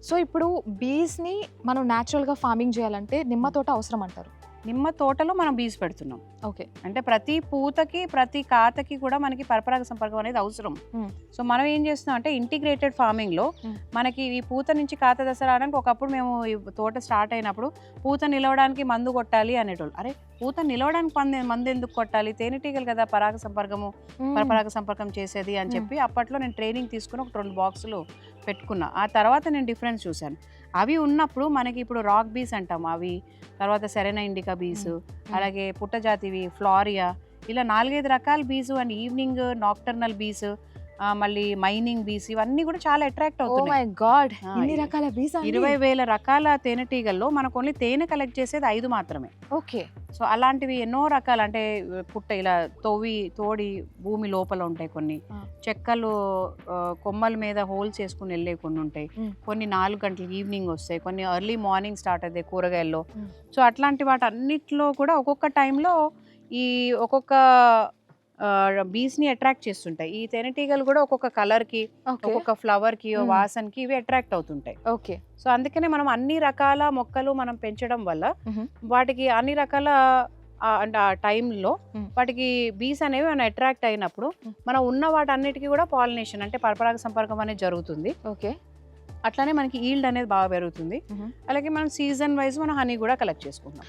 So ఇప్పుడు బీస్‌ని మనం న్యాచురల్‌గా ఫార్మింగ్ చేయాలంటే నిమ్మ తోట అవసరం అంటారు. నిమ్మ తోటలో మనం బీస్ పెడుతున్నాం. ఓకే. అంటే ప్రతి పూతకి ప్రతి కాతకి కూడా మనకి పరపరాగ సంపర్కం అనేది అవసరం. సో మనం ఏం చేస్తున్నాం అంటే ఇంటిగ్రేటెడ్ ఫార్మింగ్లో మనకి ఈ పూత నుంచి కాత దశ రావడానికి ఒకప్పుడు మేము ఈ తోట స్టార్ట్ అయినప్పుడు పూత నిలవడానికి మందు కొట్టాలి అనేటోళ్ళు. అరే పూత నిలవడానికి మందు ఎందుకు కొట్టాలి, తేనెటీగలు కదా పరపరాగ సంపర్కం చేసేది అని చెప్పి అప్పట్లో నేను ట్రైనింగ్ తీసుకుని ఒక 2 బాక్సులు పెట్టుకున్నా. ఆ తర్వాత నేను డిఫరెన్స్ చూశాను. అవి ఉన్నప్పుడు మనకి ఇప్పుడు రాక్ బీస్ అంటాం, అవి తర్వాత సెరెనా ఇండికా బీసు, అలాగే పుట్టజాతివి ఫ్లారియా, ఇలా 4-5 రకాల bees and evening nocturnal bees, మళ్ళీ మైనింగ్ బీస్, ఇవన్నీ కూడా చాలా అట్రాక్ట్ అవుతున్నాయి. ఓ మై గాడ్, ఇన్ని రకాల బీస్ 20,000 రకాల తేనెటీగల్లో మనకు ఓన్లీ తేనె కలెక్ట్ చేసేది 5 మాత్రమే. ఓకే. సో అలాంటివి ఎన్నో రకాలు, అంటే పుట్ట ఇలా తోడి భూమి లోపల ఉంటాయి, కొన్ని చెక్కలు కొమ్మల మీద హోల్స్ చేసుకుని వెళ్ళే కొన్ని ఉంటాయి, కొన్ని 4 గంటలు ఈవినింగ్ వస్తాయి, కొన్ని ఎర్లీ మార్నింగ్ స్టార్ట్ అవుతాయి కూరగాయల్లో. సో అట్లాంటి వాటి అన్నిట్లో కూడా ఒక్కొక్క టైంలో ఈ ఒక్కొక్క బీస్ని అట్రాక్ట్ చేస్తుంటాయి. ఈ తేనెటీగలు కూడా ఒక్కొక్క కలర్కి, ఒక్కొక్క ఫ్లవర్కి, వాసనకి ఇవి అట్రాక్ట్ అవుతుంటాయి. ఓకే. సో అందుకనే మనం అన్ని రకాల మొక్కలు మనం పెంచడం వల్ల వాటికి అన్ని రకాల అంటే ఆ టైంలో వాటికి బీస్ అనేవి మనం అట్రాక్ట్ అయినప్పుడు మనం ఉన్న వాటన్నిటికీ కూడా పాలినేషన్ అంటే పరపరాగ సంపర్కం అనేది జరుగుతుంది. ఓకే. అట్లానే మనకి ఈల్డ్ అనేది బాగా పెరుగుతుంది. అలాగే మనం సీజన్ వైజ్ మనం హనీ కూడా కలెక్ట్ చేసుకుంటాం.